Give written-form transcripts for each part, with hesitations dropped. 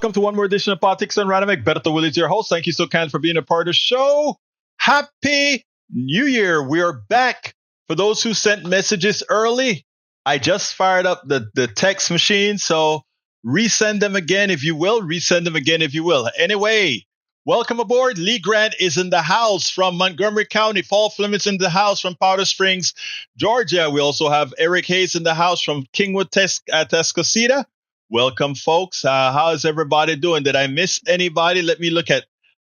welcome to one more edition of Politics and Random. Egberto, Willies, your host. Thank you so kind for being a part of the show. Happy New Year. We are back. For those who sent messages early, I just fired up the text machine, so resend them again if you will. Resend them again if you will. Anyway, welcome aboard. Lee Grant is in the house from Montgomery County. Paul Fleming's in the house from Powder Springs, Georgia. We also have Eric Hayes in the house from Kingwood, Tascosita. Welcome, folks. How is everybody doing? Did I miss anybody?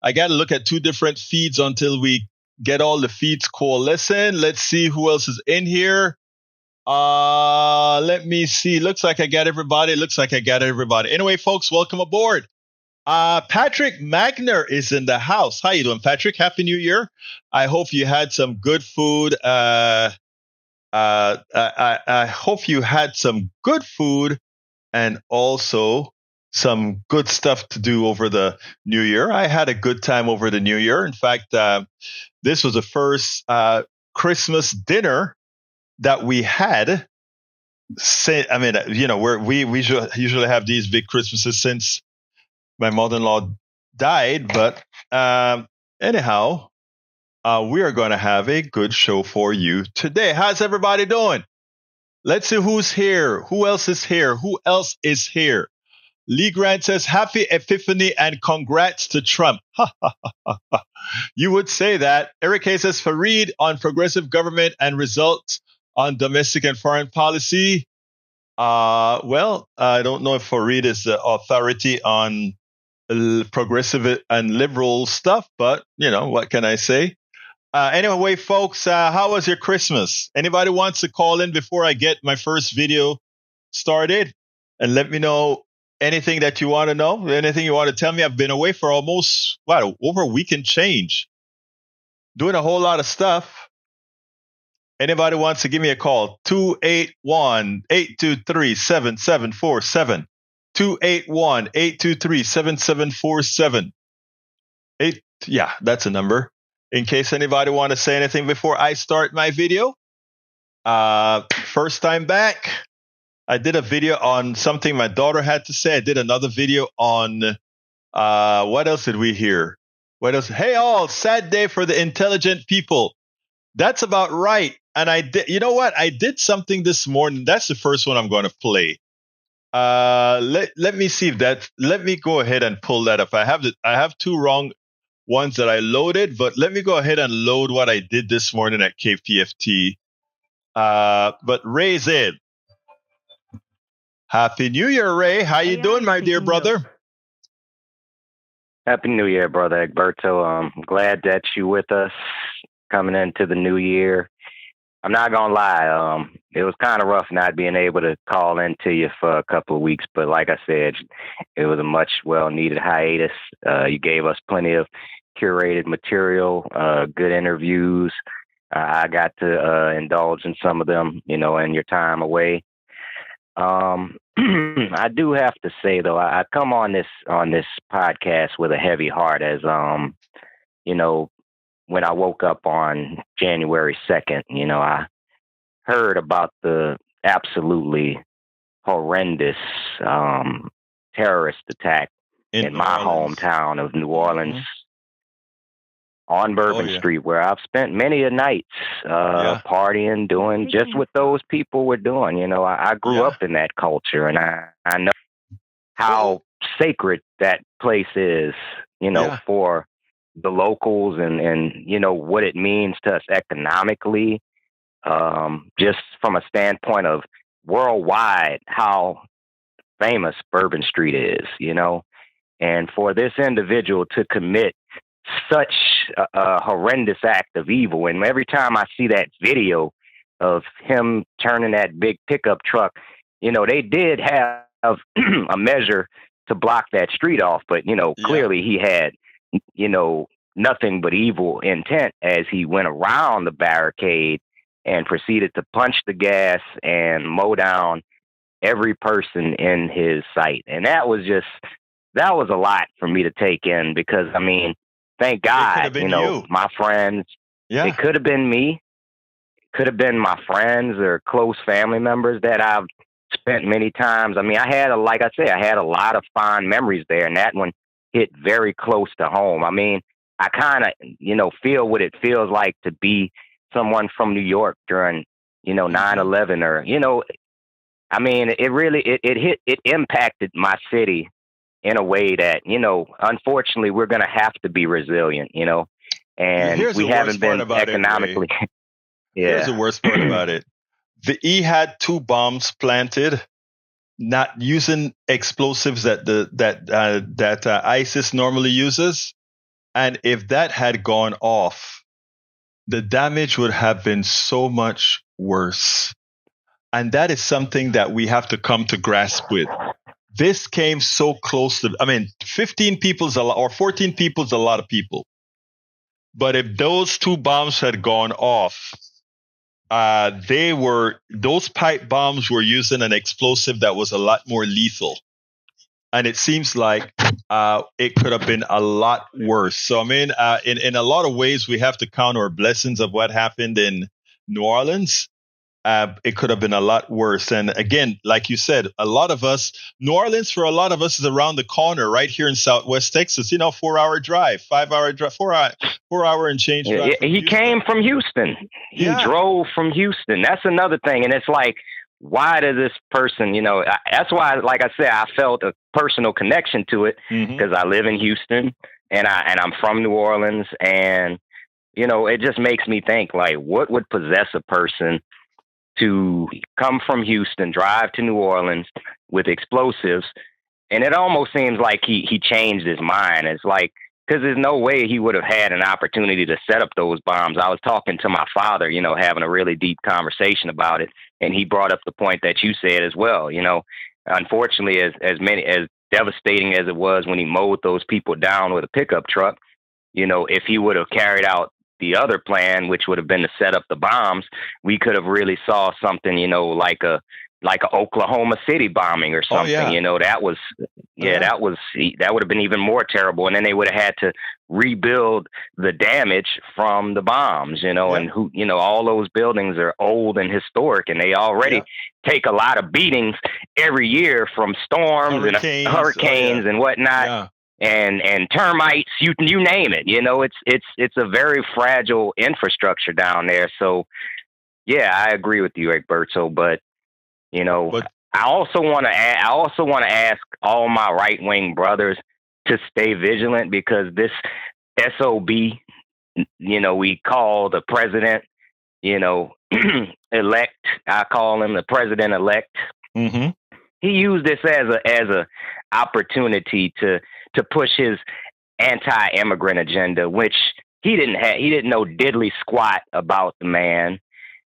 I got to look at two different feeds until we get all the feeds coalescing. Let's see who else is in here. Let me see. Looks like I got everybody. Anyway, folks, welcome aboard. Patrick Magner is in the house. How you doing, Patrick? Happy New Year. I hope you had some good food. I hope you had some good food and also some good stuff to do over the New Year. I had a good time over the New Year. In fact, this was the first Christmas dinner that we had. We usually have these big Christmases since my mother-in-law died. But anyhow, we are going to have a good show for you today. How's everybody doing? Let's see who's here. Who else is here? Lee Grant says, Happy Epiphany and congrats to Trump. You would say that. Eric Hayes says, Fareed on progressive government and results on domestic and foreign policy. I don't know if Fareed is the authority on progressive and liberal stuff, but, what can I say? Anyway, folks, how was your Christmas? Anybody wants to call in before I get my first video started? And let me know anything that you want to know, anything you want to tell me. I've been away for almost, over a week and change, doing a whole lot of stuff. Anybody wants to give me a call, 281-823-7747. 281-823-7747. Yeah, that's a number. In case anybody want to say anything before I start my video. First time back. I did a video on something my daughter had to say. I did another video on, what else did we hear? What else? Hey, all, sad day for the intelligent people. That's about right. And I did, you know what? I did something this morning. That's the first one I'm going to play. Let me see if let me go ahead and pull that up. I have two wrong ones that I loaded, but let me go ahead and load what I did this morning at KPFT. But Ray's in. Happy New Year, Ray. How you doing, my dear brother? Happy New Year, brother Egberto. I'm glad that you're with us coming into the new year. I'm not going to lie. It was kind of rough not being able to call into you for a couple of weeks. But like I said, it was a much well-needed hiatus. You gave us plenty of curated material, good interviews. I got to indulge in some of them, in your time away. I do have to say though, I come on this podcast with a heavy heart as, when I woke up on January 2nd, I heard about the absolutely horrendous, terrorist attack in my hometown of New Orleans on Bourbon Street, where I've spent many a nights partying, doing just what those people were doing. I grew up in that culture, and I know how sacred that place is, for the locals and what it means to us economically, just from a standpoint of worldwide, how famous Bourbon Street is, and for this individual to commit such a horrendous act of evil. And every time I see that video of him turning that big pickup truck, they did have a measure to block that street off, but, clearly he had, nothing but evil intent as he went around the barricade and proceeded to punch the gas and mow down every person in his sight. And that was a lot for me to take in because, thank God, my friends, it could have been me, could have been my friends or close family members that I've spent many times. I mean, like I said, I had a lot of fond memories there, and that one hit very close to home. I mean, I kind of, feel what it feels like to be someone from New York during, 9/11, or, I mean, it impacted my city in a way that, unfortunately, we're going to have to be resilient, and we haven't been economically. Yeah. Here's the worst part about it. He had 2 bombs planted, not using explosives that ISIS normally uses. And if that had gone off, the damage would have been so much worse. And that is something that we have to come to grasp with. This came so close to, 15 people is a lot, or 14 people is a lot of people. But if those 2 bombs had gone off, those pipe bombs were using an explosive that was a lot more lethal. And it seems like it could have been a lot worse. So, in a lot of ways, we have to count our blessings of what happened in New Orleans. It could have been a lot worse. And again, like you said, a lot of us, New Orleans for a lot of us is around the corner, right here in Southwest Texas. 4-hour drive, 5-hour drive, 4-hour and change drive. He came from Houston. He drove from Houston. That's another thing. And it's like, why does this person, that's why, like I said, I felt a personal connection to it, because I live in Houston and I'm from New Orleans. And, it just makes me think, like, what would possess a person to come from Houston, drive to New Orleans with explosives? And it almost seems like he changed his mind. It's like, because there's no way he would have had an opportunity to set up those bombs. I was talking to my father, having a really deep conversation about it. And he brought up the point that you said as well. Unfortunately, as devastating as it was when he mowed those people down with a pickup truck, if he would have carried out the other plan, which would have been to set up the bombs, we could have really saw something, like a Oklahoma City bombing or something. That would have been even more terrible. And then they would have had to rebuild the damage from the bombs, and all those buildings are old and historic, and they already take a lot of beatings every year from storms and hurricanes and whatnot. Yeah. And termites, you name it. It's a very fragile infrastructure down there. So, yeah, I agree with you, Egberto. But I also want to ask all my right wing brothers to stay vigilant, because this SOB, we call the president, elect. I call him the president elect. Mm-hmm. He used this as a opportunity to push his anti-immigrant agenda, which he didn't know diddly squat about the man,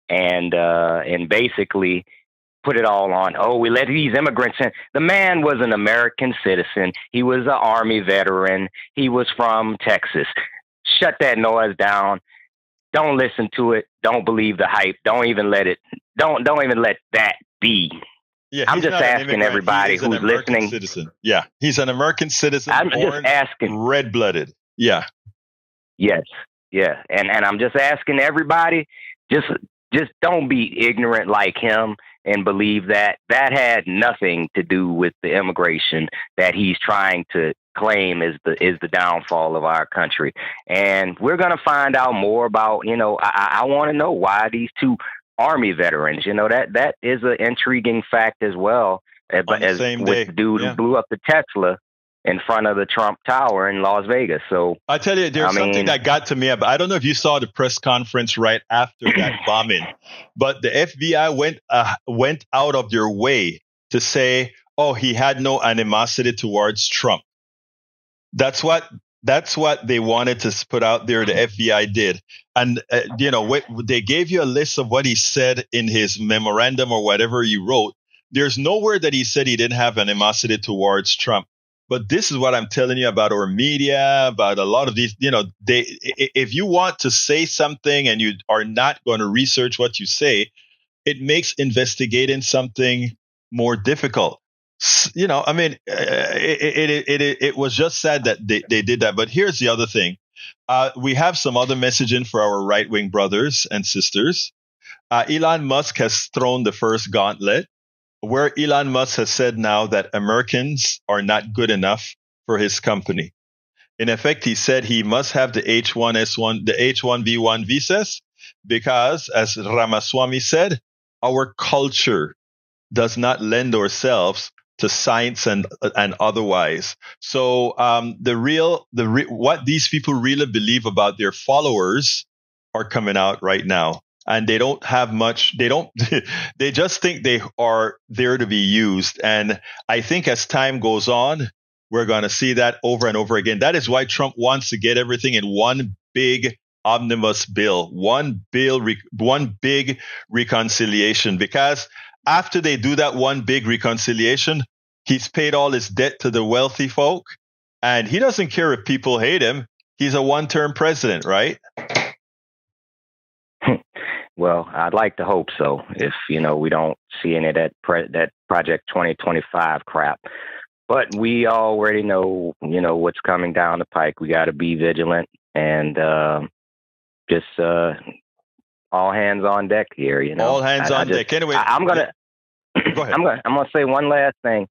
and basically put it all on, we let these immigrants in. The man was an American citizen. He was an Army veteran. He was from Texas. Shut that noise down. Don't listen to it. Don't believe the hype. Don't even let that be. Yeah, I'm just asking everybody who's listening. Citizen. Yeah, he's an American citizen. I'm just asking. Red-blooded. Yeah. Yes. Yeah. And I'm just asking everybody, just don't be ignorant like him and believe that had nothing to do with the immigration that he's trying to claim is the downfall of our country. And we're going to find out more about, I want to know why these 2 Army veterans, that is an intriguing fact as well. As with the dude who blew up the Tesla in front of the Trump Tower in Las Vegas. So I tell you, there's something that got to me. I don't know if you saw the press conference right after that bombing, but the FBI went out of their way to say, he had no animosity towards Trump. That's what they wanted to put out there. The FBI did. And, they gave you a list of what he said in his memorandum or whatever he wrote. There's nowhere that he said he didn't have animosity towards Trump. But this is what I'm telling you about our media, about a lot of these, if you want to say something and you are not going to research what you say, it makes investigating something more difficult. It was just sad that they did that. But here's the other thing. We have some other messaging for our right-wing brothers and sisters. Elon Musk has thrown the first gauntlet. where Elon Musk has said now that Americans are not good enough for his company. In effect, he said he must have the H1S1, the H1B1 visas because, as Ramaswamy said, our culture does not lend ourselves to science and otherwise. So what these people really believe about their followers are coming out right now. And they don't have much, they just think they are there to be used. And I think as time goes on, we're going to see that over and over again. That is why Trump wants to get everything in one big omnibus bill, one big reconciliation, because after they do that one big reconciliation, he's paid all his debt to the wealthy folk, and he doesn't care if people hate him. He's a one-term president, right? Well, I'd like to hope so. If we don't see any of that Project 2025 crap, but we already know what's coming down the pike. We got to be vigilant and just all hands on deck here. All hands on deck. Anyway, I'm gonna. Go ahead. I'm gonna say one last thing.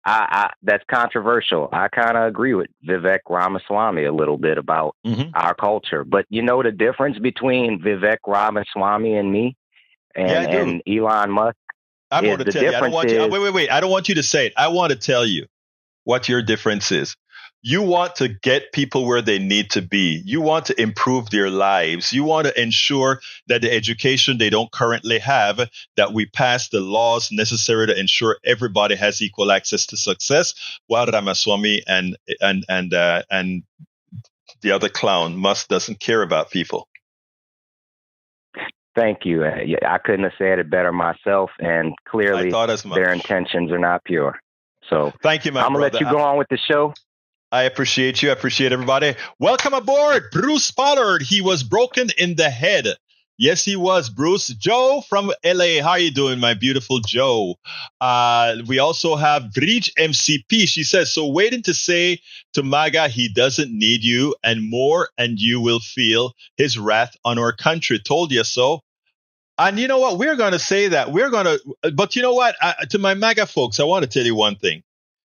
That's controversial. I kind of agree with Vivek Ramaswamy a little bit about our culture. But the difference between Vivek Ramaswamy and me and Elon Musk? I'm going to tell you. I don't want you. Wait. I don't want you to say it. I want to tell you what your difference is. You want to get people where they need to be. You want to improve their lives. You want to ensure that the education they don't currently have, that we pass the laws necessary to ensure everybody has equal access to success, while Ramaswamy and the other clown, Musk, doesn't care about people. Thank you. I couldn't have said it better myself, and clearly their intentions are not pure. So thank you, I'm going to let you go on with the show. I appreciate you. I appreciate everybody. Welcome aboard, Bruce Pollard. He was broken in the head. Yes, he was, Bruce. Joe from LA. How you doing, my beautiful Joe? We also have Vrij MCP. She says, so waiting to say to MAGA, he doesn't need you and more, and you will feel his wrath on our country. Told you so. And you know what? We're going to say that. But you know what? To my MAGA folks, I want to tell you one thing.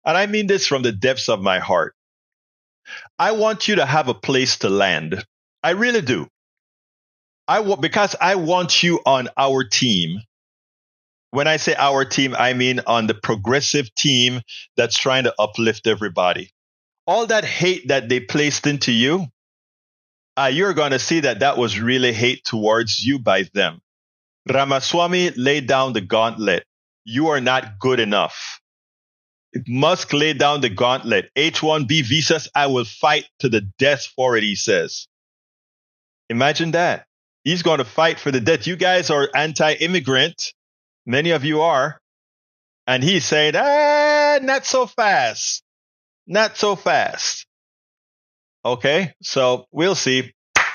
And I mean this from the depths of my heart. I want you to have a place to land. I really do. Because I want you on our team. When I say our team, I mean on the progressive team that's trying to uplift everybody. All that hate that they placed into you, you're going to see that was really hate towards you by them. Ramaswamy laid down the gauntlet. You are not good enough. Musk laid down the gauntlet. H-1B visas, I will fight to the death for it, he says. Imagine that. He's going to fight for the death. You guys are anti-immigrant. Many of you are. And he's saying, not so fast. Not so fast. Okay, so we'll see.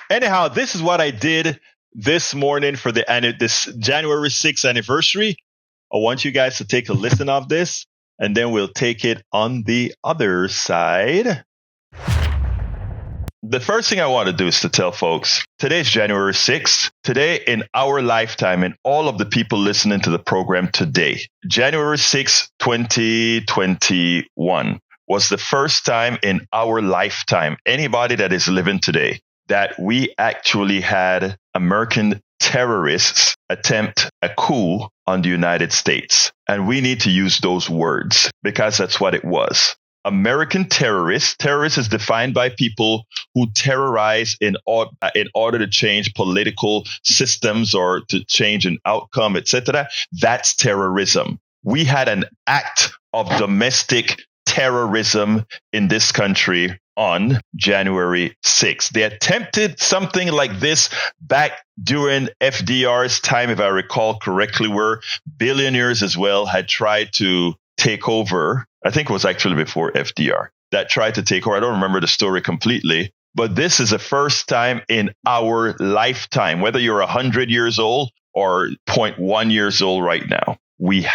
Anyhow, this is what I did this morning for this January 6th anniversary. I want you guys to take a listen of this. And then we'll take it on the other side. The first thing I want to do is to tell folks, today's January 6th. Today in our lifetime, and all of the people listening to the program today, January 6th, 2021 was the first time in our lifetime, anybody that is living today, that we actually had American terrorists attempt a coup on the United States. And we need to use those words because that's what it was. American terrorists. Terrorists is defined by people who terrorize in order to change political systems or to change an outcome, etc. That's terrorism. We had an act of domestic terrorism in this country on January 6th. They attempted something like this back during FDR's time, if I recall correctly, where billionaires as well had tried to take over. I think it was actually before FDR that tried to take over. I don't remember the story completely, but this is the first time in our lifetime, whether you're 100 years old or 0.1 years old right now, we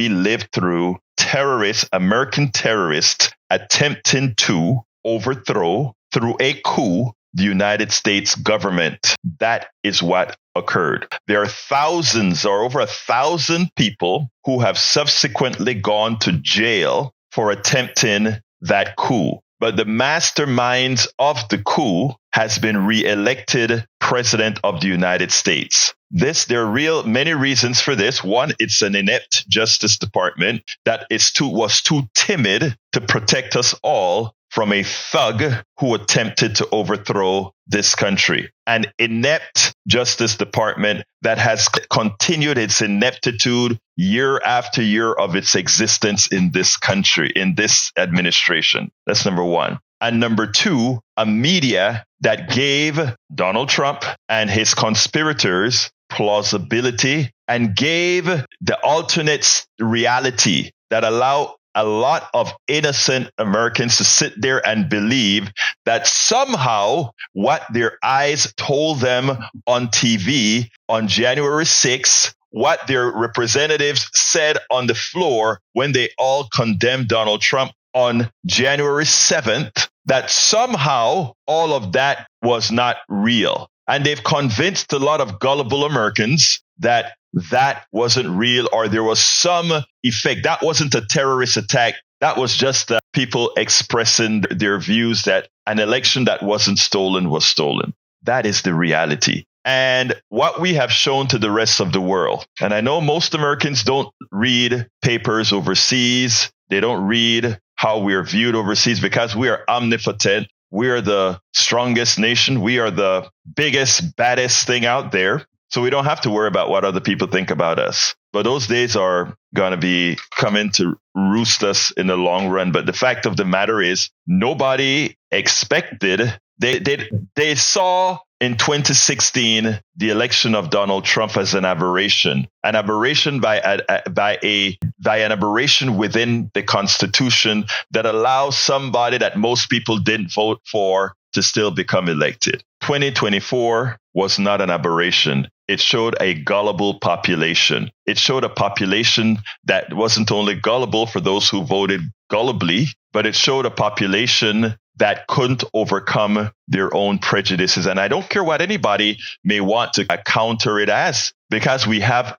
lived through terrorists, American terrorists attempting to overthrow through a coup the United States government. That is what occurred. There are thousands or over 1,000 people who have subsequently gone to jail for attempting that coup. But the masterminds of the coup has been re-elected president of the United States. There are many reasons for this. One, it's an inept Justice Department that was too timid to protect us all from a thug who attempted to overthrow this country. An inept Justice Department that has continued its ineptitude year after year of its existence in this country, in this administration. That's number one. And number two, a media that gave Donald Trump and his conspirators plausibility and gave the alternate reality that allow a lot of innocent Americans to sit there and believe that somehow what their eyes told them on TV on January 6th, what their representatives said on the floor when they all condemned Donald Trump on January 7th, that somehow all of that was not real. And they've convinced a lot of gullible Americans that wasn't real, or there was some effect. That wasn't a terrorist attack. That was just people expressing their views that an election that wasn't stolen was stolen. That is the reality. And what we have shown to the rest of the world, and I know most Americans don't read papers overseas. They don't read how we're viewed overseas because we are omnipotent. We are the strongest nation. We are the biggest, baddest thing out there. So we don't have to worry about what other people think about us. But those days are going to be coming to roost us in the long run. But the fact of the matter is, nobody expected. They saw in 2016 the election of Donald Trump as an aberration by an aberration within the Constitution that allows somebody that most people didn't vote for to still become elected. 2024 was not an aberration. It showed a gullible population. It showed a population that wasn't only gullible for those who voted gullibly, but it showed a population that couldn't overcome their own prejudices. And I don't care what anybody may want to counter it as, because we have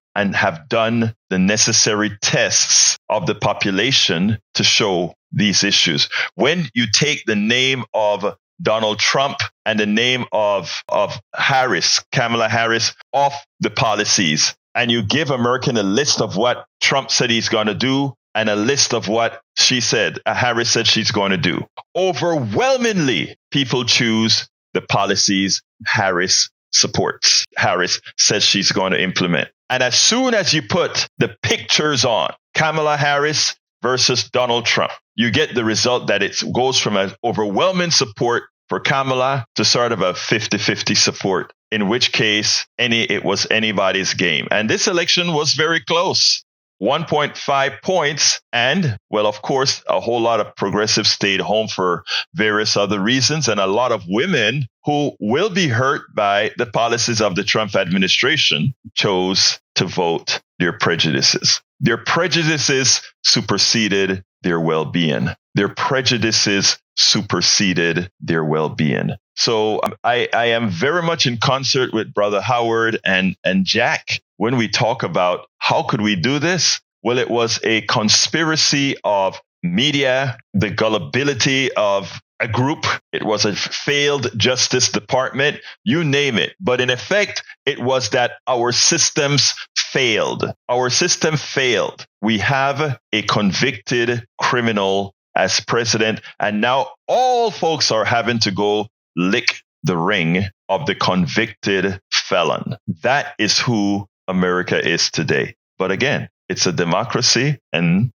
done the necessary tests of the population to show these issues. When you take the name of Donald Trump and the name of Kamala Harris, off the policies, and you give American a list of what Trump said he's going to do and a list of what Harris said she's going to do, overwhelmingly, people choose the policies Harris supports. Harris says she's going to implement. And as soon as you put the pictures on, Kamala Harris versus Donald Trump, you get the result that it goes from an overwhelming support for Kamala to sort of a 50-50 support, in which case it was anybody's game. And this election was very close. 1.5 points. And, well, of course, a whole lot of progressives stayed home for various other reasons. And a lot of women who will be hurt by the policies of the Trump administration chose to vote their prejudices. Their prejudices superseded their well-being. Their prejudices superseded their well-being. So I am very much in concert with Brother Howard and Jack when we talk about how could we do this? Well, it was a conspiracy of media, the gullibility of a group. It was a failed Justice Department, you name it. But in effect, it was that our systems failed. Our system failed. We have a convicted criminal as president, and now all folks are having to go lick the ring of the convicted felon. That is who America is today. But again, it's a democracy. And,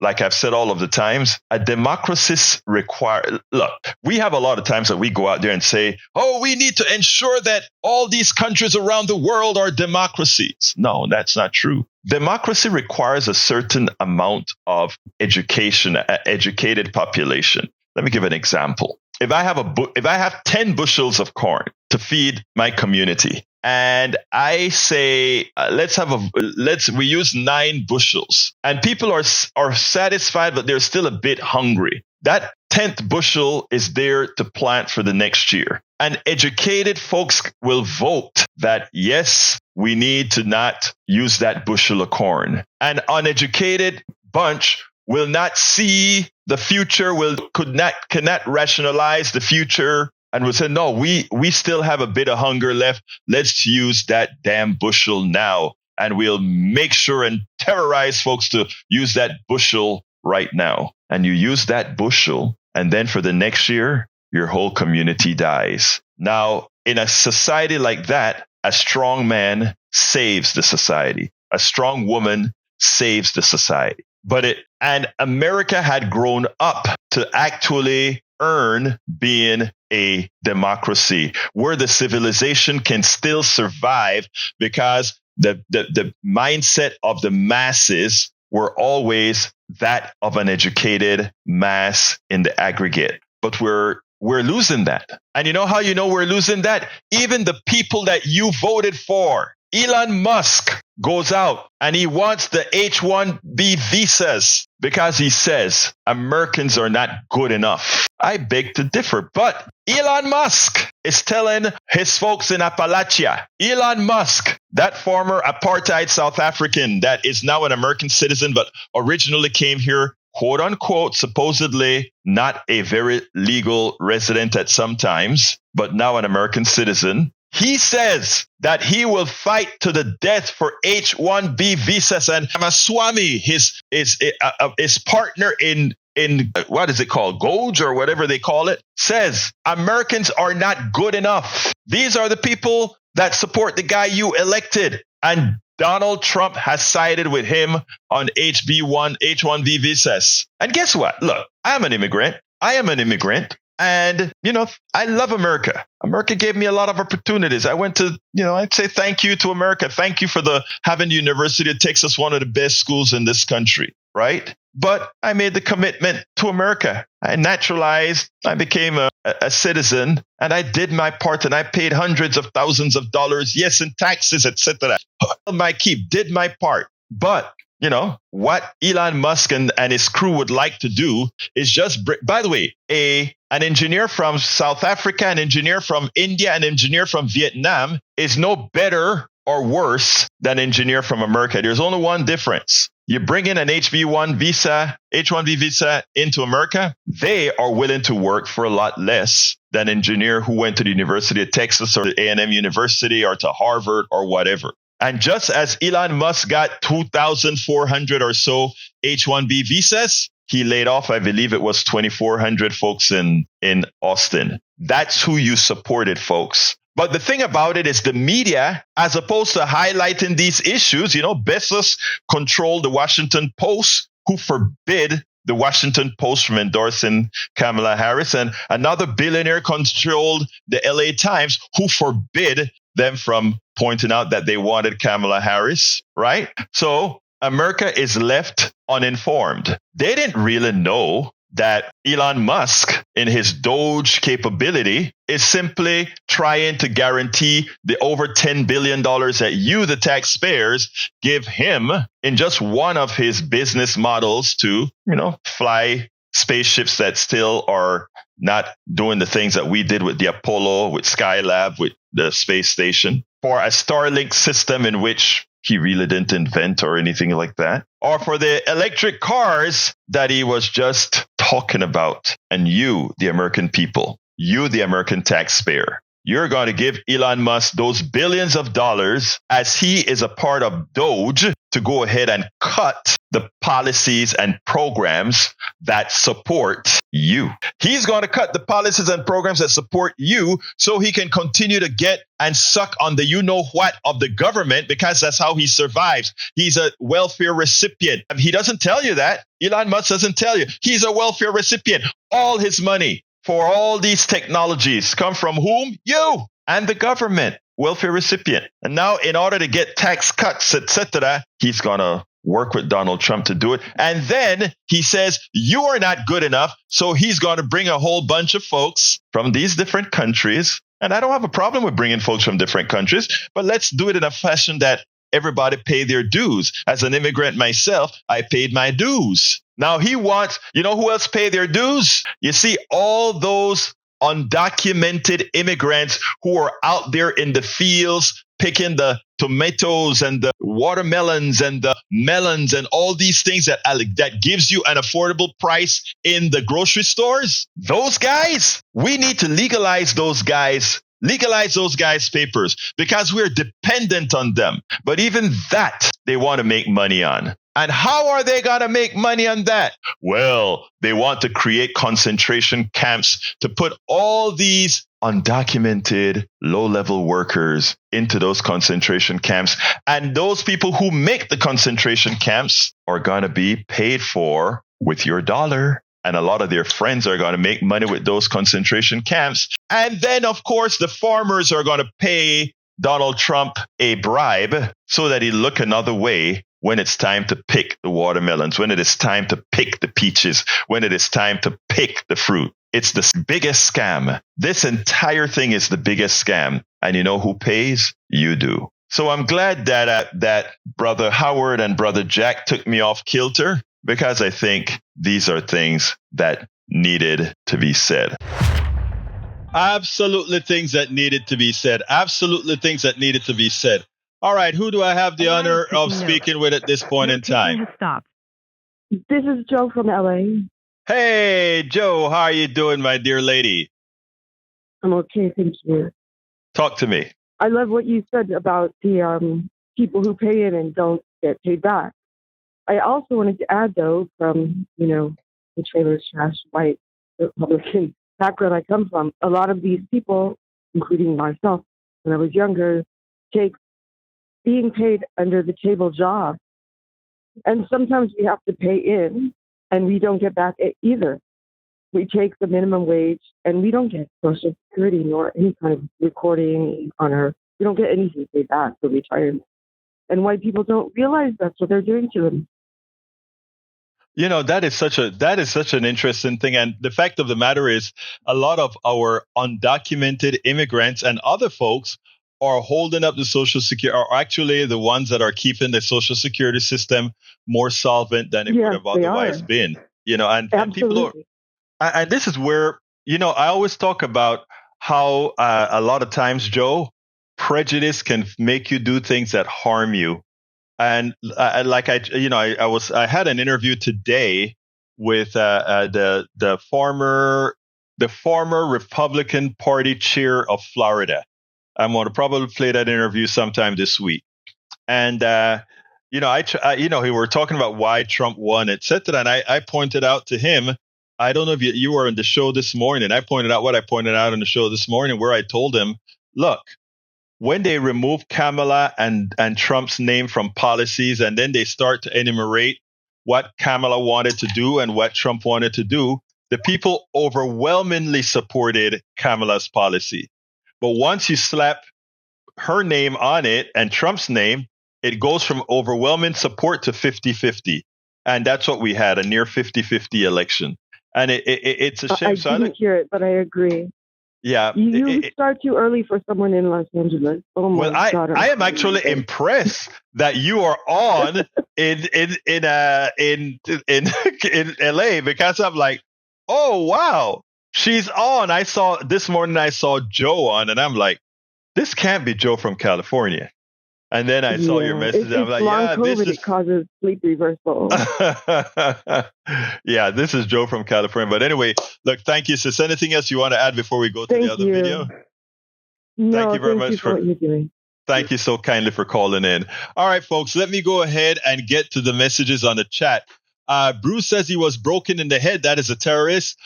like I've said all of the times, a democracy look, we have a lot of times that we go out there and say, oh, we need to ensure that all these countries around the world are democracies. No, that's not true. Democracy requires a certain amount of education, an educated population. Let me give an example. If I have 10 bushels of corn to feed my community, and I say, we use 9 bushels, and people are satisfied, but they're still a bit hungry. That 10th bushel is there to plant for the next year. And educated folks will vote that, yes, we need to not use that bushel of corn. An uneducated bunch will not see the future, cannot rationalize the future, and will say, no, we still have a bit of hunger left. Let's use that damn bushel now. And we'll make sure and terrorize folks to use that bushel right now. And you use that bushel, and then for the next year, your whole community dies. Now, in a society like that, a strong man saves the society. A strong woman saves the society. And America had grown up to actually earn being a democracy where the civilization can still survive, because the mindset of the masses were always that of an educated mass in the aggregate. But we're losing that. And you know how you know we're losing that? Even the people that you voted for. Elon Musk goes out and he wants the H-1B visas because he says Americans are not good enough. I beg to differ, but Elon Musk is telling his folks in Appalachia, Elon Musk, that former apartheid South African that is now an American citizen but originally came here, quote unquote, supposedly not a very legal resident at some times, but now an American citizen. He says that he will fight to the death for H-1B visas. And Ramaswamy, his partner in what is it called? Goge or whatever they call it, says Americans are not good enough. These are the people that support the guy you elected. And Donald Trump has sided with him on H-1B visas. And guess what? Look, I am an immigrant. And, I love America. America gave me a lot of opportunities. I went to, I'd say thank you to America. Thank you for having the University of Texas, one of the best schools in this country, right? But I made the commitment to America. I naturalized. I became a citizen, and I did my part, and I paid hundreds of thousands of dollars, yes, in taxes, etc. Did my part. But what Elon Musk and his crew would like to do is just, by the way, an engineer from South Africa, an engineer from India, an engineer from Vietnam is no better or worse than an engineer from America. There's only one difference. You bring in an H-1B visa into America, they are willing to work for a lot less than an engineer who went to the University of Texas or the A&M University or to Harvard or whatever. And just as Elon Musk got 2,400 or so H-1B visas, he laid off, I believe it was 2,400 folks in Austin. That's who you supported, folks. But the thing about it is the media, as opposed to highlighting these issues, Bezos controlled the Washington Post, who forbid the Washington Post from endorsing Kamala Harris. And another billionaire controlled the LA Times, who forbid them from pointing out that they wanted Kamala Harris, right? So America is left uninformed. They didn't really know that Elon Musk, in his Doge capability, is simply trying to guarantee the over $10 billion that you, the taxpayers, give him in just one of his business models to, fly spaceships that still are not doing the things that we did with the Apollo, with Skylab, with the space station, for a Starlink system in which he really didn't invent or anything like that, or for the electric cars that he was just talking about. And you, the American people, you, the American taxpayer, you're going to give Elon Musk those billions of dollars as he is a part of Doge to go ahead and cut the policies and programs that support you. He's going to cut the policies and programs that support you so he can continue to get and suck on the you-know-what of the government, because that's how he survives. He's a welfare recipient. He doesn't tell you that. Elon Musk doesn't tell you. He's a welfare recipient. All his money for all these technologies come from whom? You and the government. Welfare recipient. And now in order to get tax cuts, etc., he's going to work with Donald Trump to do it. And then he says, you are not good enough. So he's going to bring a whole bunch of folks from these different countries. And I don't have a problem with bringing folks from different countries, but let's do it in a fashion that everybody pay their dues. As an immigrant myself, I paid my dues. Now he wants, you know who else pay their dues? You see, all those undocumented immigrants who are out there in the fields picking the tomatoes and the watermelons and the melons and all these things that gives you an affordable price in the grocery stores. Those guys, we need to legalize those guys' papers because we're dependent on them. But even that, they want to make money on. And how are they going to make money on that? Well, they want to create concentration camps to put all these undocumented low-level workers into those concentration camps. And those people who make the concentration camps are going to be paid for with your dollar. And a lot of their friends are going to make money with those concentration camps. And then, of course, the farmers are going to pay Donald Trump a bribe so that he look another way when it's time to pick the watermelons, when it is time to pick the peaches, when it is time to pick the fruit. It's the biggest scam. This entire thing is the biggest scam. And you know who pays? You do. So I'm glad that Brother Howard and Brother Jack took me off kilter, because I think these are things that needed to be said. Absolutely things that needed to be said. Absolutely things that needed to be said. All right, who do I have the honor of speaking with at this point in time? Stop. This is Joe from LA. Hey, Joe, how are you doing, my dear lady? I'm okay, thank you. Talk to me. I love what you said about the people who pay in and don't get paid back. I also wanted to add, though, from, the trailer trash white Republican background I come from, a lot of these people, including myself, when I was younger, take being paid under the table job. And sometimes we have to pay in and we don't get back either. We take the minimum wage and we don't get Social Security nor any kind of recording on we don't get anything paid back for retirement. And white people don't realize that's what they're doing to them. That is such an interesting thing. And the fact of the matter is, a lot of our undocumented immigrants and other folks are holding up the Social Security, are actually the ones that are keeping the Social Security system more solvent than it would have otherwise been. And people are, and this is where, I always talk about how a lot of times, Joe, prejudice can make you do things that harm you. And I had an interview today with the former Republican Party chair of Florida. I'm going to probably play that interview sometime this week. And we were talking about why Trump won, etc. And I pointed out to him, I don't know if you were on the show this morning. I pointed out what I pointed out on the show this morning, where I told him, look, when they remove Kamala and Trump's name from policies, and then they start to enumerate what Kamala wanted to do and what Trump wanted to do, the people overwhelmingly supported Kamala's policy. But once you slap her name on it and Trump's name, it goes from overwhelming support to 50-50. And that's what we had, a near 50-50 election. And it's a shame. I didn't hear it, but I agree. Yeah. You start too early for someone in Los Angeles. Oh my God. I am actually impressed that you are on in LA, because I'm like, oh wow, she's on. This morning I saw Joe on, and I'm like, this can't be Joe from California. And then I saw your message. I'm like, it causes sleep reversal. Yeah, this is Joe from California. But anyway, look, thank you, sis. Anything else you want to add before we go to the other video? No, thank you very much for what you're doing. Thank you so kindly for calling in. All right, folks, let me go ahead and get to the messages on the chat. Bruce says he was broken in the head. That is a terrorist.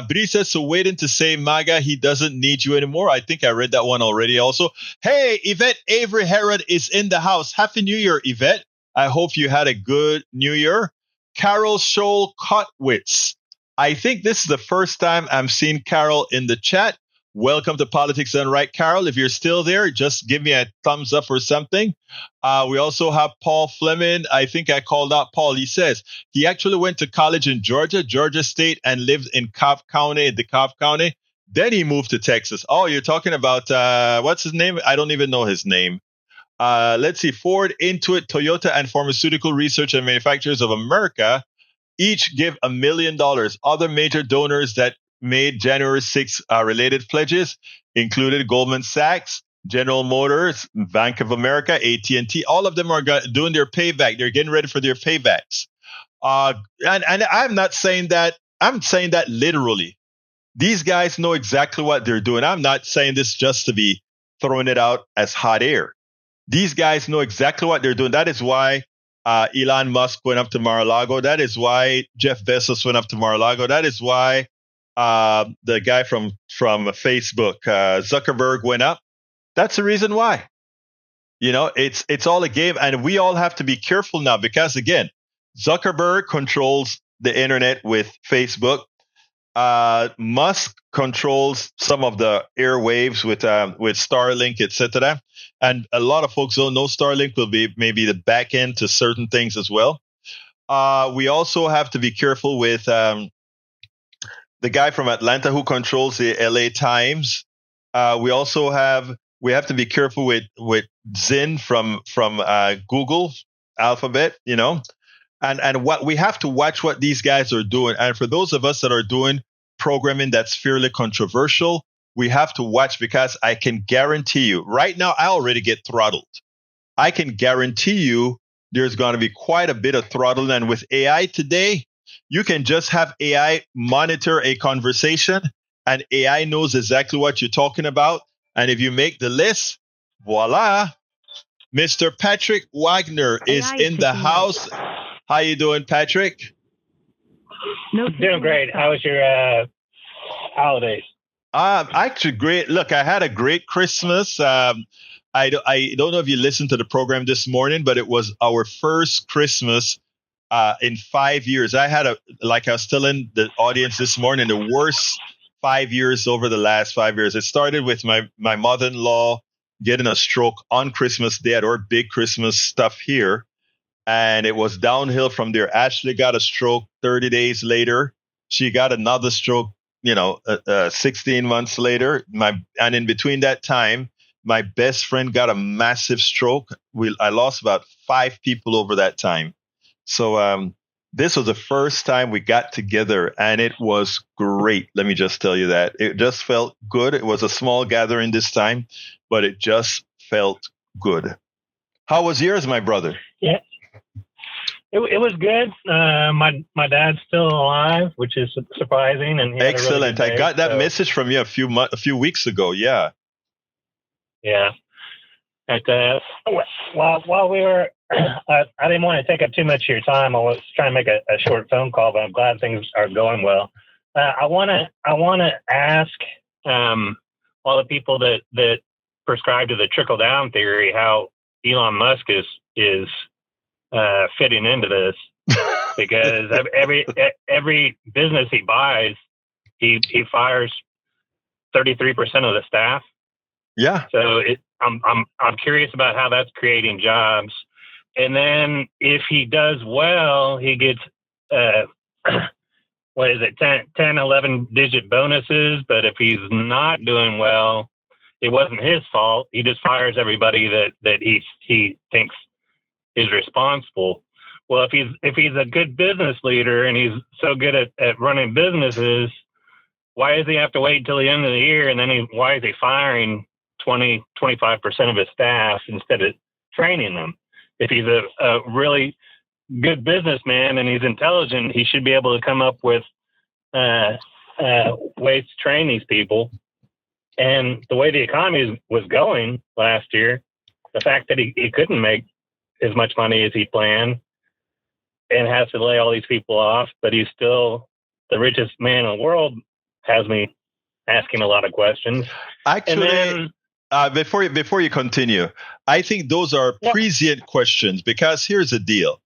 Bree says, so waiting to say MAGA, he doesn't need you anymore. I think I read that one already also. Hey, Yvette Avery Herod is in the house. Happy New Year, Yvette. I hope you had a good New Year. Carol Scholl Kotwitz. I think this is the first time I'm seeing Carol in the chat. Welcome to Politics Done Right, Carol. If you're still there, just give me a thumbs up or something. We also have Paul Fleming. I think I called out Paul. He says he actually went to college in Georgia State, and lived in DeKalb County. Then he moved to Texas. Oh, you're talking about, what's his name? I don't even know his name. Let's see. Ford, Intuit, Toyota, and Pharmaceutical Research and Manufacturers of America each give $1 million. Other major donors that made January 6th related pledges included Goldman Sachs, General Motors, Bank of America, AT&T. All of them are doing their payback. They're getting ready for their paybacks. And I'm not saying that. I'm saying that literally. These guys know exactly what they're doing. I'm not saying this just to be throwing it out as hot air. These guys know exactly what they're doing. That is why Elon Musk went up to Mar-a-Lago. That is why Jeff Bezos went up to Mar-a-Lago. That is why the guy from Facebook, Zuckerberg, went up. That's the reason why. It's all a game, and we all have to be careful now because, again, Zuckerberg controls the internet with Facebook. Musk controls some of the airwaves with Starlink, etc. And a lot of folks don't know Starlink will be maybe the back end to certain things as well. We also have to be careful with the guy from Atlanta who controls the LA Times. We have to be careful with Zin from Google, Alphabet, And what we have to watch what these guys are doing. And for those of us that are doing programming that's fairly controversial, we have to watch because I can guarantee you right now, I already get throttled. I can guarantee you there's going to be quite a bit of throttling. And with AI today, you can just have AI monitor a conversation and AI knows exactly what you're talking about. And if you make the list, voila, Mr. Patrick Wagner is in the house. How you doing, Patrick? Doing great. How was your holidays? Actually, great. Look, I had a great Christmas. I don't know if you listened to the program this morning, but it was our first Christmas in 5 years. I was telling the audience this morning, the worst 5 years over the last 5 years. It started with my mother-in-law getting a stroke on Christmas Day at our big Christmas stuff here. And it was downhill from there. Ashley got a stroke 30 days later. She got another stroke, 16 months later. And in between that time, my best friend got a massive stroke. I lost about 5 people over that time. So this was the first time we got together, and it was great. Let me just tell you that. It just felt good. It was a small gathering this time, but it just felt good. How was yours, my brother? Yeah. It was good. My dad's still alive, which is surprising. And excellent. Really I got that message from you a few weeks ago. Yeah. Yeah. While we were, I didn't want to take up too much of your time. I was trying to make a short phone call, but I'm glad things are going well. I want to ask all the people that prescribe to the trickle down theory how Elon Musk is fitting into this, because every business he buys, he fires 33% of the staff. Yeah. So I'm curious about how that's creating jobs. And then if he does well, he gets 10, 11 digit bonuses. But if he's not doing well, it wasn't his fault. He just fires everybody that he thinks is responsible. Well, if he's a good business leader and he's so good at running businesses, why does he have to wait until the end of the year? And then why is he firing 20, 25% of his staff instead of training them? If he's a really good businessman and he's intelligent, he should be able to come up with ways to train these people. And the way the economy was going last year, the fact that he couldn't make as much money as he planned and has to lay all these people off, but he's still the richest man in the world, has me asking a lot of questions. Actually, before you continue, I think those are prescient questions, because here's the deal.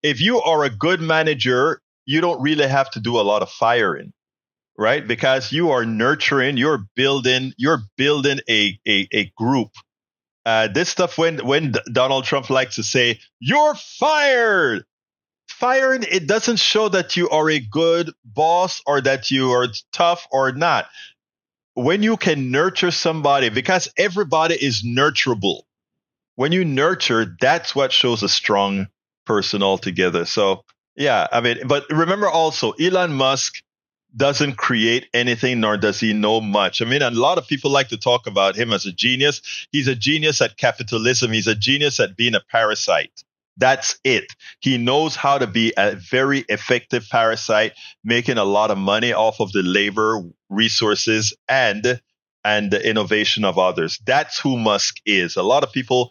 If you are a good manager, you don't really have to do a lot of firing, right? Because you are nurturing, you're building a group. This stuff, when Donald Trump likes to say, "You're fired," firing, it doesn't show that you are a good boss or that you are tough or not. When you can nurture somebody, because everybody is nurturable. When you nurture, that's what shows a strong person altogether. So Yeah, I mean, but remember also, Elon Musk doesn't create anything, nor does he know much. I mean, a lot of people like to talk about him as a genius. He's a genius at capitalism. He's a genius at being a parasite. That's it. He knows how to be a very effective parasite, making a lot of money off of the labor, resources, and the innovation of others. That's who Musk is. A lot of people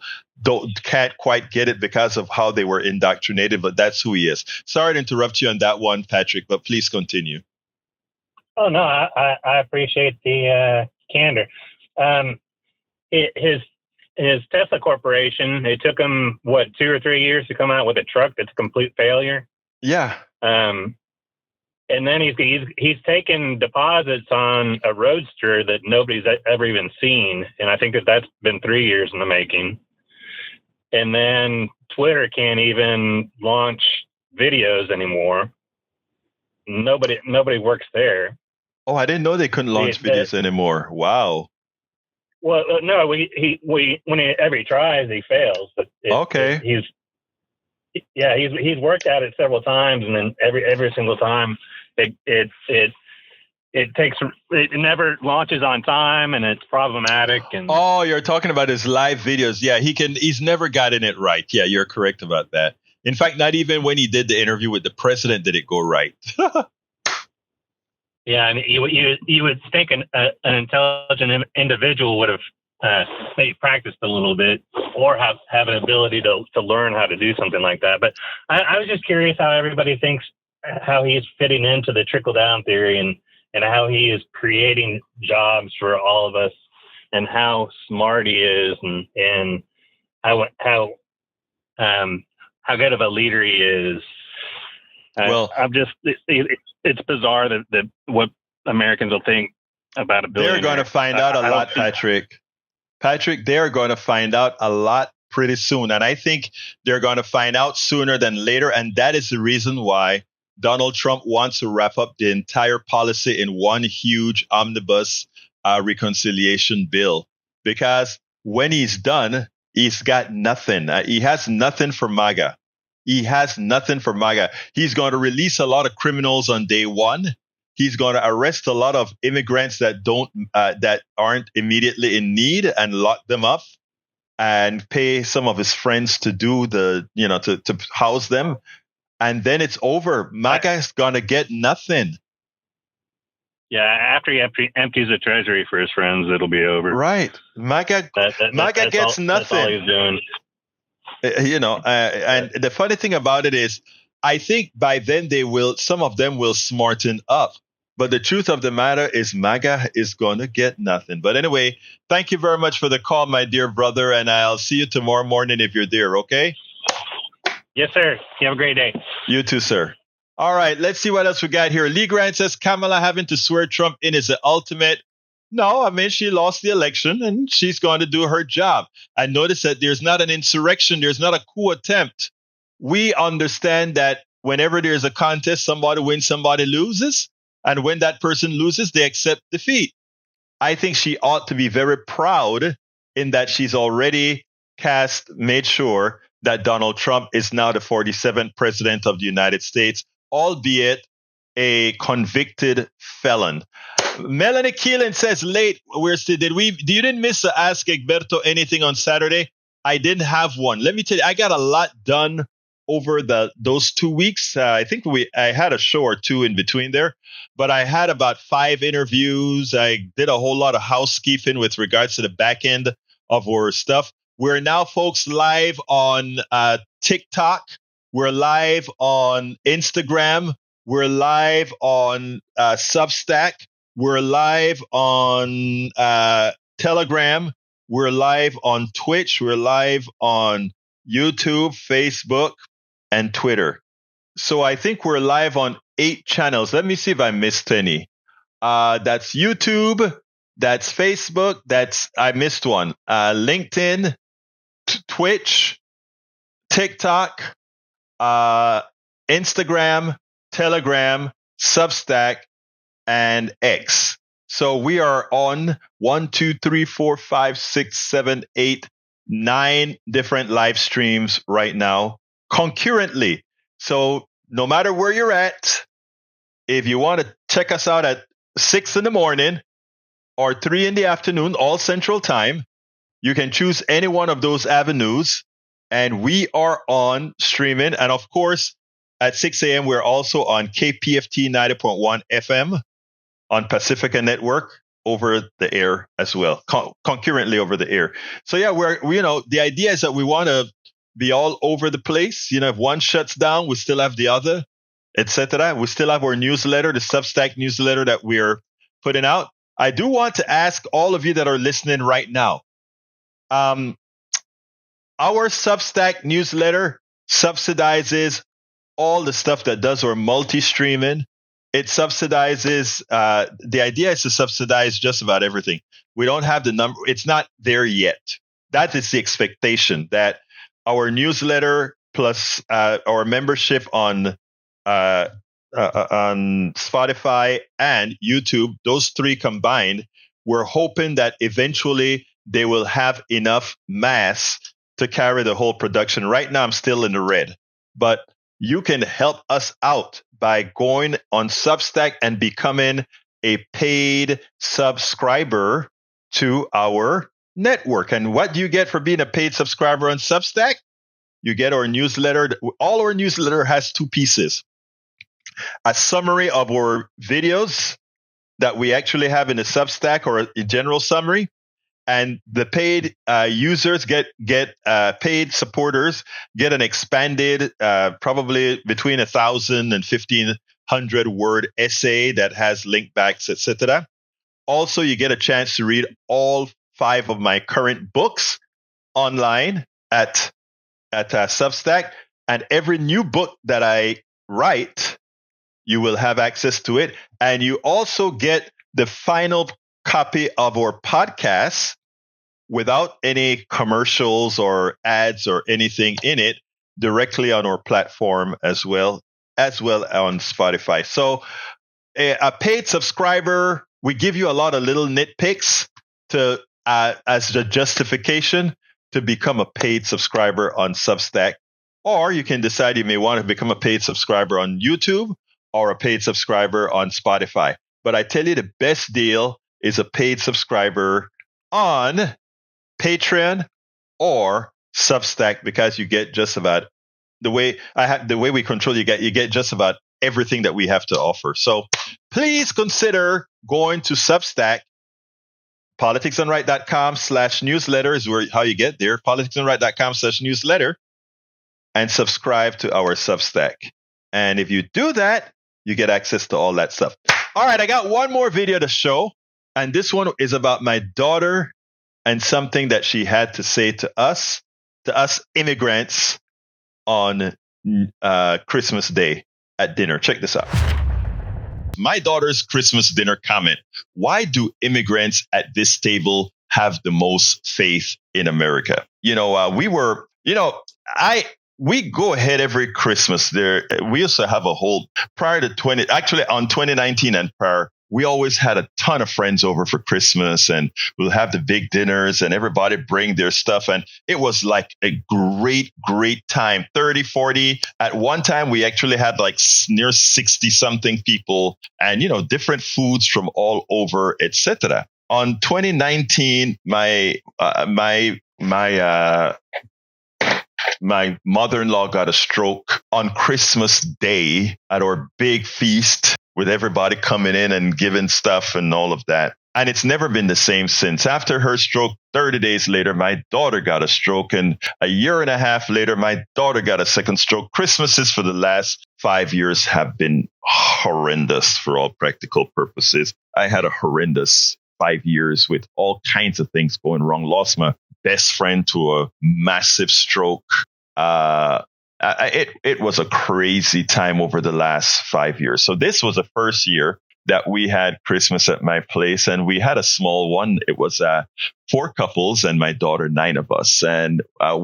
can't quite get it because of how they were indoctrinated, but that's who he is. Sorry to interrupt you on that one, Patrick, but please continue. Oh no, I appreciate the candor. His Tesla Corporation, it took him 2 or 3 years to come out with a truck that's a complete failure. Yeah. And then he's taken deposits on a roadster that nobody's ever even seen, and I think that's been 3 years in the making. And then Twitter can't even launch videos anymore. Nobody works there. Oh, I didn't know they couldn't launch videos anymore. Wow. Well, no, whenever he tries, he fails. But okay. He's worked at it several times, and then every single time it never launches on time, and it's problematic. And oh, you're talking about his live videos. Yeah, he's never gotten it right. Yeah, you're correct about that. In fact, not even when he did the interview with the president did it go right. Yeah, and you would think an intelligent individual would have maybe practiced a little bit, or have an ability to learn how to do something like that. But I was just curious how everybody thinks how he's fitting into the trickle down theory, and how he is creating jobs for all of us, and how smart he is, and how good of a leader he is. It's bizarre that what Americans will think about a billionaire. They're going to find out a lot, Patrick. Patrick, they're going to find out a lot pretty soon. And I think they're going to find out sooner than later. And that is the reason why Donald Trump wants to wrap up the entire policy in one huge omnibus reconciliation bill. Because when he's done, he's got nothing. He has nothing for MAGA. He has nothing for MAGA. He's going to release a lot of criminals on day one. He's going to arrest a lot of immigrants that aren't immediately in need and lock them up, and pay some of his friends to do to house them. And then it's over. MAGA is going to get nothing. Yeah, after he empties the treasury for his friends, it'll be over. Right. MAGA gets nothing. That's all he's doing. And the funny thing about it is, I think by then some of them will smarten up. But the truth of the matter is MAGA is going to get nothing. But anyway, thank you very much for the call, my dear brother. And I'll see you tomorrow morning if you're there, okay? Yes, sir. You have a great day. You too, sir. All right, let's see what else we got here. Lee Grant says Kamala having to swear Trump in is the ultimate. No, I mean, she lost the election and she's going to do her job. I notice that there's not an insurrection. There's not a coup attempt. We understand that whenever there's a contest, somebody wins, somebody loses. And when that person loses, they accept defeat. I think she ought to be very proud in that she's already made sure that Donald Trump is now the 47th president of the United States, albeit a convicted felon. Melanie Keelan says, late. You didn't miss to ask Egberto anything on Saturday? I didn't have one. Let me tell you, I got a lot done over those 2 weeks. I think I had a show or two in between there, but I had about 5 interviews. I did a whole lot of housekeeping with regards to the back end of our stuff. We're now, folks, live on TikTok. We're live on Instagram. We're live on Substack. We're live on Telegram. We're live on Twitch. We're live on YouTube, Facebook, and Twitter. So I think we're live on 8 channels. Let me see if I missed any. That's YouTube. That's Facebook. I missed one. LinkedIn, Twitch, TikTok, Instagram, Telegram, Substack, and X. So we are on 1, 2, 3, 4, 5, 6, 7, 8, 9 different live streams right now concurrently. So no matter where you're at, if you want to check us out at 6 in the morning or 3 in the afternoon, all Central Time, you can choose any one of those avenues. And we are on streaming. And of course, at 6 a.m., we're also on KPFT 90.1 FM on Pacifica Network over the air as well, concurrently over the air. So yeah, the idea is that we want to be all over the place. If one shuts down, we still have the other, etc. We still have our newsletter, the Substack newsletter that we're putting out. I do want to ask all of you that are listening right now, our Substack newsletter subsidizes all the stuff that does our multi-streaming. It subsidizes, the idea is to subsidize just about everything. We don't have the number. It's not there yet. That is the expectation, that our newsletter plus our membership on Spotify and YouTube, those three combined, we're hoping that eventually they will have enough mass to carry the whole production. Right now, I'm still in the red, but you can help us out by going on Substack and becoming a paid subscriber to our network. And what do you get for being a paid subscriber on Substack? You get our newsletter. All our newsletter has two pieces: a summary of our videos that we actually have in the Substack, or a general summary. And the paid users get paid supporters get an expanded, probably between 1,000 and 1,500 word essay that has link backs, etc. Also, you get a chance to read all 5 of my current books online at Substack, and every new book that I write, you will have access to it. And you also get the final copy of our podcast without any commercials or ads or anything in it, directly on our platform as well on Spotify. So a paid subscriber, we give you a lot of little nitpicks to as the justification to become a paid subscriber on Substack. Or you can decide you may want to become a paid subscriber on YouTube or a paid subscriber on Spotify. But I tell you, the best deal is a paid subscriber on Patreon or Substack, because you get just about the way we control, you get just about everything that we have to offer. So please consider going to Substack. politicsdoneright.com/newsletter is how you get there. politicsdoneright.com/newsletter, and subscribe to our Substack. And if you do that, you get access to all that stuff. All right, I got one more video to show, and this one is about my daughter and something that she had to say to us immigrants on Christmas Day at dinner. Check this out. My daughter's Christmas dinner comment: why do immigrants at this table have the most faith in America? We go ahead every Christmas there. We used to have a whole, on 2019 and prior, we always had a ton of friends over for Christmas, and we'll have the big dinners and everybody bring their stuff. And it was like a great, great time. 30, 40. At one time, we actually had like near 60 something people, and, different foods from all over, etc. On 2019, my mother-in-law got a stroke on Christmas Day at our big feast, with everybody coming in and giving stuff and all of that. And it's never been the same since. After her stroke, 30 days later, my daughter got a stroke. And a year and a half later, my daughter got a second stroke. Christmases for the last 5 years have been horrendous for all practical purposes. I had a horrendous 5 years with all kinds of things going wrong. Lost my best friend to a massive stroke. It was a crazy time over the last 5 years. So this was the first year that we had Christmas at my place, and we had a small one. It was 4 couples and my daughter, 9 of us. And a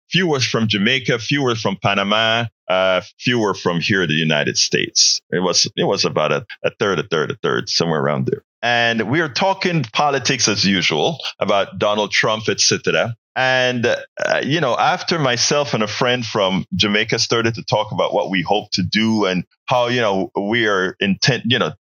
few was from Jamaica, a few were from Panama, a few were from here, the United States. It was about a third, somewhere around there. And we were talking politics as usual about Donald Trump, etc. And, after myself and a friend from Jamaica started to talk about what we hope to do and how, we are intent,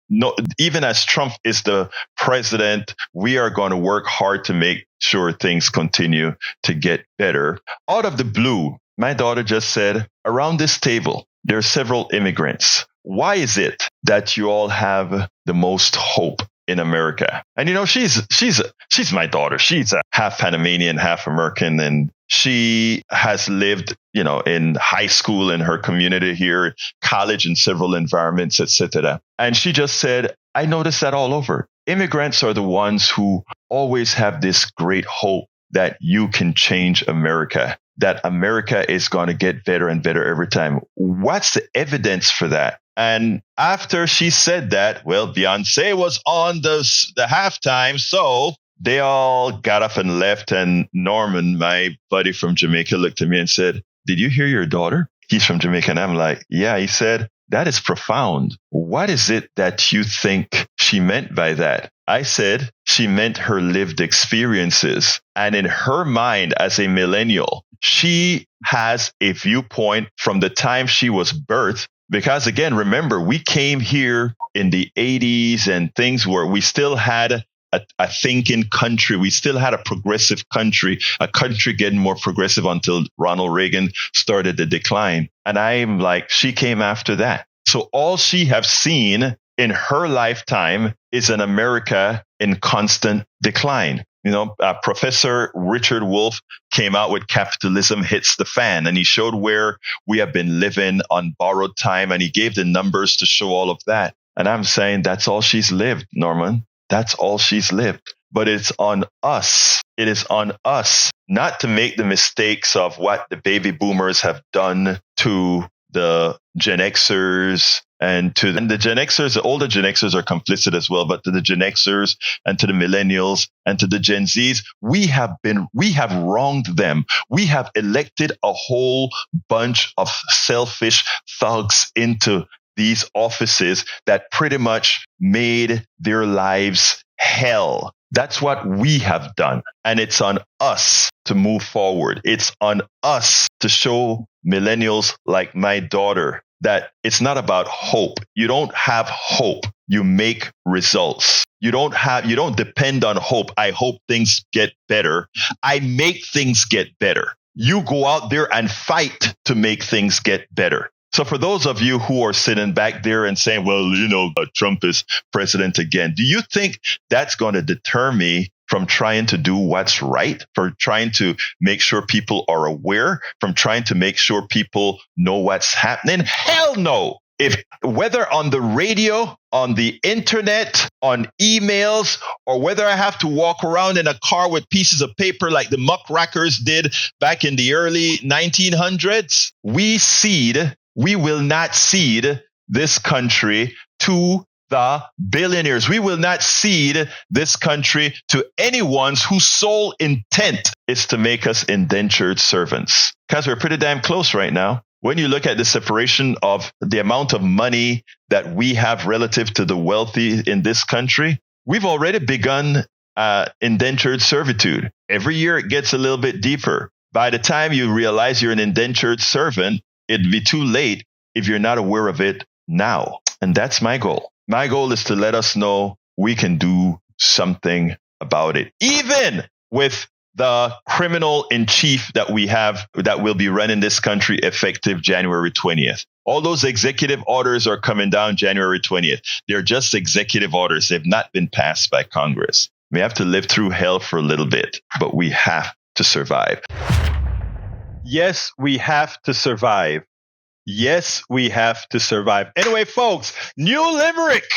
no, even as Trump is the president, we are going to work hard to make sure things continue to get better. Out of the blue, my daughter just said, around this table, there are several immigrants. Why is it that you all have the most hope in America? And she's my daughter. She's a half Panamanian, half American, and she has lived, in high school in her community here, college in several environments, etc. And she just said, I noticed that all over. Immigrants are the ones who always have this great hope that you can change America, that America is going to get better and better every time. What's the evidence for that? And after she said that, well, Beyonce was on the halftime, so they all got up and left. And Norman, my buddy from Jamaica, looked at me and said, did you hear your daughter? He's from Jamaica. And I'm like, yeah. He said, that is profound. What is it that you think she meant by that? I said, she meant her lived experiences. And in her mind, as a millennial, she has a viewpoint from the time she was birthed. Because again, remember, we came here in the 80s and things where we still had a thinking country. We still had a progressive country, a country getting more progressive until Ronald Reagan started the decline. And I'm like, she came after that. So all she have seen in her lifetime is an America in constant decline. Professor Richard Wolff came out with Capitalism Hits the Fan, and he showed where we have been living on borrowed time, and he gave the numbers to show all of that. And I'm saying that's all she's lived, Norman. That's all she's lived. But it's on us. It is on us not to make the mistakes of what the baby boomers have done to the Gen Xers and the Gen Xers. The older Gen Xers are complicit as well, but to the Gen Xers and to the millennials and to the Gen Zs, we have wronged them. We have elected a whole bunch of selfish thugs into these offices that pretty much made their lives hell. That's what we have done. And it's on us to move forward. It's on us to show millennials like my daughter that it's not about hope. You don't have hope. You make results. You don't depend on hope. I hope things get better. I make things get better. You go out there and fight to make things get better. So for those of you who are sitting back there and saying, well, Trump is president again, do you think that's going to deter me from trying to do what's right, for trying to make sure people are aware, from trying to make sure people know what's happening? Hell no. Whether on the radio, on the internet, on emails, or whether I have to walk around in a car with pieces of paper like the muckrackers did back in the early 1900s, we will not cede this country to the billionaires. We will not cede this country to anyone whose sole intent is to make us indentured servants. Because we're pretty damn close right now. When you look at the separation of the amount of money that we have relative to the wealthy in this country, we've already begun indentured servitude. Every year it gets a little bit deeper. By the time you realize you're an indentured servant, it'd be too late if you're not aware of it now. And that's my goal. My goal is to let us know we can do something about it. Even with the criminal in chief that we have that will be running this country effective January 20th. All those executive orders are coming down January 20th. They're just executive orders. They've not been passed by Congress. We have to live through hell for a little bit, but we have to survive. Yes, we have to survive. Yes, we have to survive. Anyway, folks, new limerick.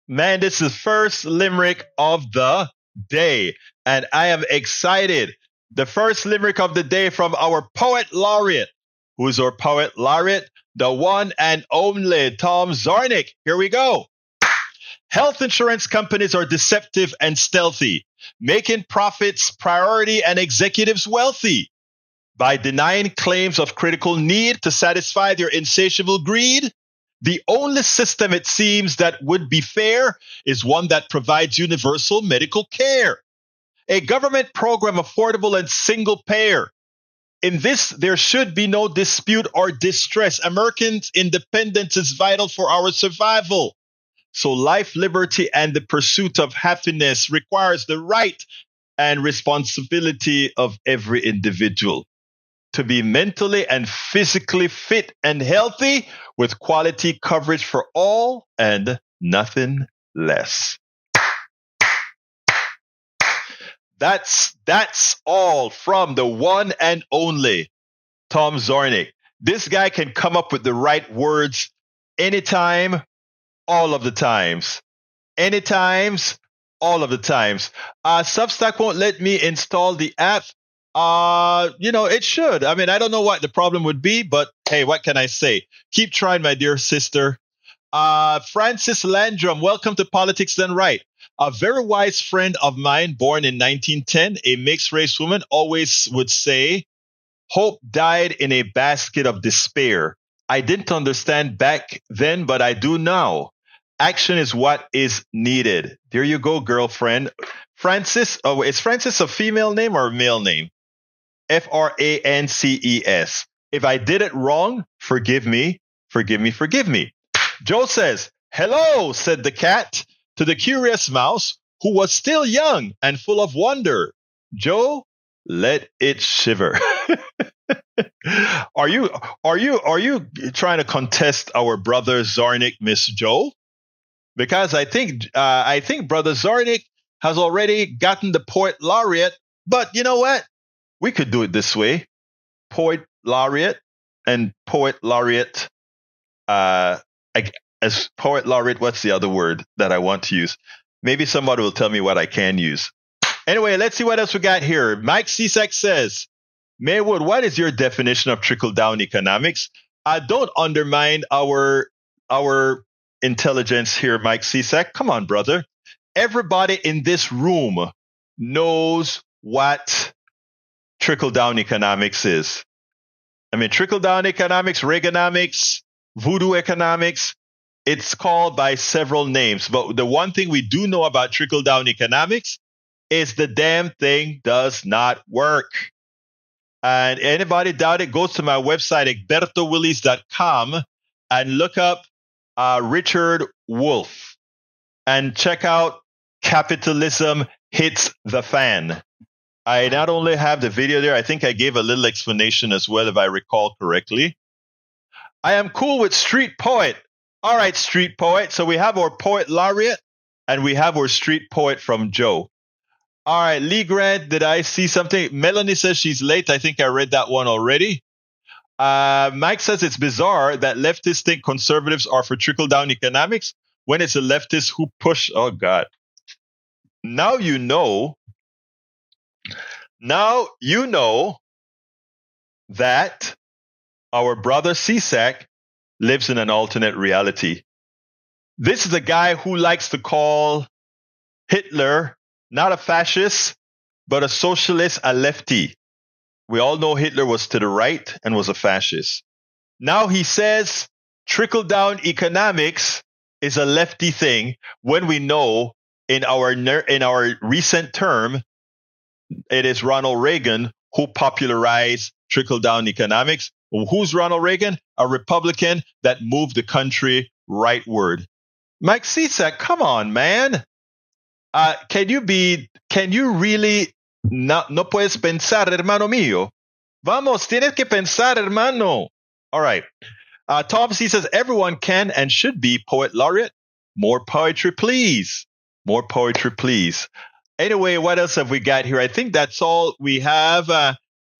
Man, this is the first limerick of the day, and I am excited. The first limerick of the day from our poet laureate. Who's our poet laureate? The one and only Tom Zornick. Here we go. Health insurance companies are deceptive and stealthy, making profits priority and executives wealthy. By denying claims of critical need to satisfy their insatiable greed, the only system it seems that would be fair is one that provides universal medical care. A government program affordable and single payer. In this, there should be no dispute or distress. Americans' independence is vital for our survival. So life, liberty, and the pursuit of happiness requires the right and responsibility of every individual to be mentally and physically fit and healthy with quality coverage for all and nothing less. That's all from the one and only Tom Zornick. This guy can come up with the right words anytime, all of the times. Anytimes, all of the times. Substack won't let me install the app. It should. I mean, I don't know what the problem would be, but hey, what can I say? Keep trying, my dear sister. Francis Landrum, welcome to Politics Done Right. A very wise friend of mine, born in 1910, a mixed race woman, always would say, hope died in a basket of despair. I didn't understand back then, but I do now. Action is what is needed. There you go, girlfriend. Francis, is Francis a female name or a male name? Frances. If I did it wrong, forgive me, forgive me, forgive me. Joe says, hello, said the cat to the curious mouse, who was still young and full of wonder. Joe, let it shiver. Are you trying to contest our brother Zornick, Miss Joe? Because I think brother Zornick has already gotten the poet laureate. But you know what? We could do it this way: poet laureate and poet laureate. As poet laureate, what's the other word that I want to use? Maybe somebody will tell me what I can use. Anyway, let's see what else we got here. Mike Cisak says, Maywood, what is your definition of trickle-down economics? Don't undermine our intelligence here, Mike Cisak. Come on, brother. Everybody in this room knows what trickle-down economics is. I mean, trickle-down economics, Reaganomics, voodoo economics, it's called by several names. But the one thing we do know about trickle-down economics is the damn thing does not work. And anybody doubt it, go to my website, egbertowillies.com, and look up Richard Wolff and check out Capitalism Hits the Fan. I not only have the video there, I think I gave a little explanation as well, if I recall correctly. I am cool with street poet. All right, street poet. So we have our poet laureate and we have our street poet from Joe. All right, Lee Grant, did I see something? Melanie says she's late. I think I read that one already. Mike says it's bizarre that leftists think conservatives are for trickle-down economics when it's a leftist who push. Oh, God. Now you know that our brother Cisak lives in an alternate reality. This is a guy who likes to call Hitler not a fascist, but a socialist, a lefty. We all know Hitler was to the right and was a fascist. Now he says trickle-down economics is a lefty thing when we know in our recent term, it is Ronald Reagan who popularized trickle-down economics. Who's Ronald Reagan? A Republican that moved the country rightward. Mike Cisak, come on, man. Can you really no puedes pensar, hermano mío? Vamos, tienes que pensar, hermano. All right. Tom C says everyone can and should be poet laureate. More poetry, please. More poetry, please. Anyway, what else have we got here? I think that's all we have.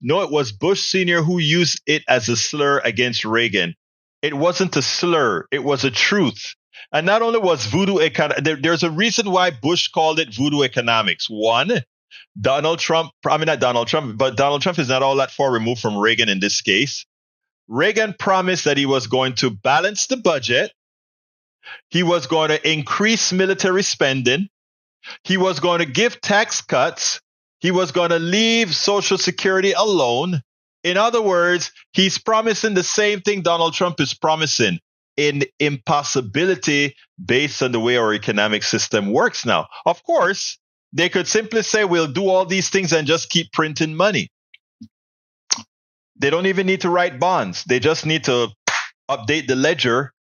No, it was Bush Sr. who used it as a slur against Reagan. It wasn't a slur. It was a truth. And not only was voodoo economics, there's a reason why Bush called it voodoo economics. One, Donald Trump is not all that far removed from Reagan in this case. Reagan promised that he was going to balance the budget. He was going to increase military spending. He was going to give tax cuts. He was going to leave Social Security alone. In other words, he's promising the same thing Donald Trump is promising, in impossibility based on the way our economic system works now. Of course, They could simply say, we'll do all these things and just keep printing money. They don't even need to write bonds. They just need to update the ledger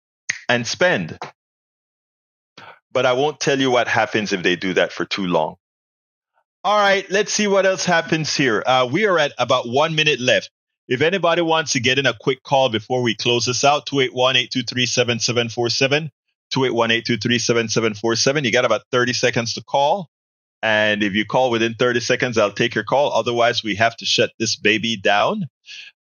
and spend. But I won't tell you what happens if they do that for too long. All right, let's see what else happens here. We are at about 1 minute left. If anybody wants to get in a quick call before we close this out, 281-823-7747, 281-823-7747. You got about 30 seconds to call. And if you call within 30 seconds, I'll take your call. Otherwise, we have to shut this baby down.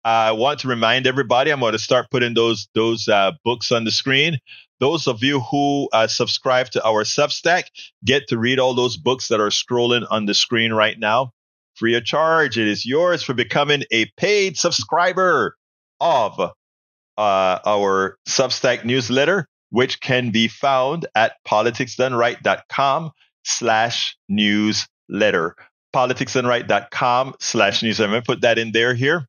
I want to remind everybody, I'm going to start putting those books on the screen. Those of you who subscribe to our Substack get to read all those books that are scrolling on the screen right now. Free of charge. It is yours for becoming a paid subscriber of our Substack newsletter, which can be found at politicsdoneright.com/newsletter. politicsdoneright.com/newsletter. I'm going to put that in there here.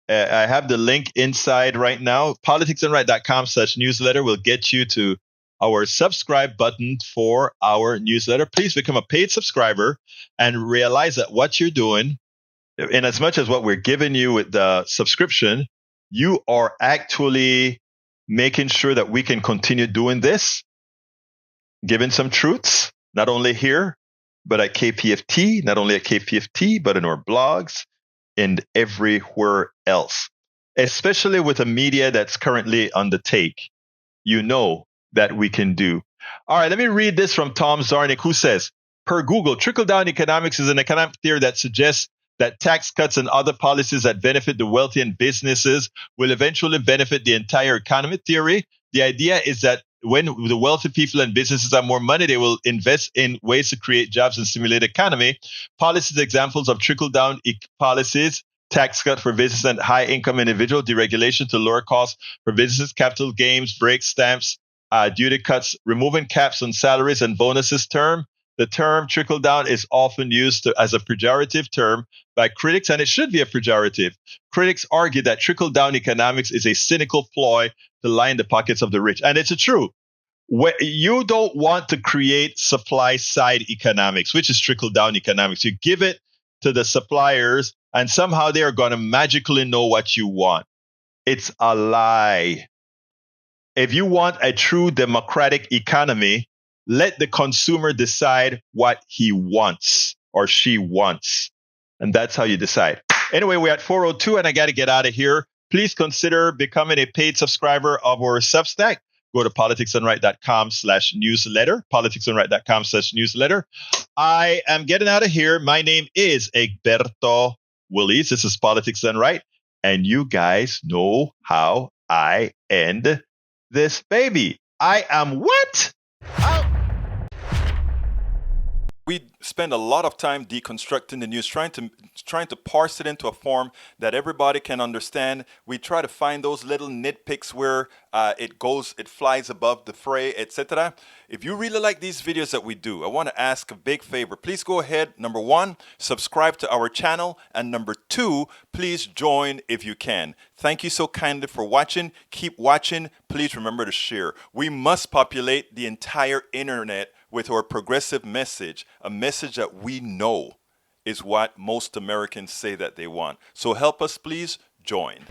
I have the link inside right now. politicsdoneright.com/newsletter will get you to our subscribe button for our newsletter. Please become a paid subscriber and realize that what you're doing, in as much as what we're giving you with the subscription, you are actually making sure that we can continue doing this, giving some truths, not only here, but at KPFT, not only at KPFT, but in our blogs and everywhere else, especially with a media that's currently on the take. You know that we can do. All right, let me read this from Tom Zarnik, who says, per Google, trickle-down economics is an economic theory that suggests that tax cuts and other policies that benefit the wealthy and businesses will eventually benefit the entire economy. Theory, the idea is that when the wealthy people and businesses have more money, they will invest in ways to create jobs and stimulate the economy. Policies, examples of trickle-down policies, tax cut for business and high-income individual, deregulation to lower costs for businesses, capital gains, break stamps, duty cuts, removing caps on salaries and bonuses. The term trickle-down is often used as a pejorative term by critics, and it should be a pejorative. Critics argue that trickle-down economics is a cynical ploy to line the pockets of the rich. And it's true. You don't want to create supply-side economics, which is trickle-down economics. You give it to the suppliers, and somehow they are going to magically know what you want. It's a lie. If you want a true democratic economy, let the consumer decide what he wants or she wants. And that's how you decide. Anyway, we're at 4:02 and I got to get out of here. Please consider becoming a paid subscriber of our Substack. Go to politicsdoneright.com/newsletter, politicsdoneright.com/newsletter. I am getting out of here. My name is Egberto Willies. This is Politics Done Right. And you guys know how I end this baby. I am what? We spend a lot of time deconstructing the news, trying to parse it into a form that everybody can understand. We try to find those little nitpicks where it flies above the fray, etc. If you really like these videos that we do, I want to ask a big favor. Please go ahead. Number 1, subscribe to our channel. And number 2, please join if you can. Thank you so kindly for watching. Keep watching. Please remember to share. We must populate the entire internet with our progressive message, a message that we know is what most Americans say that they want. So help us, please join.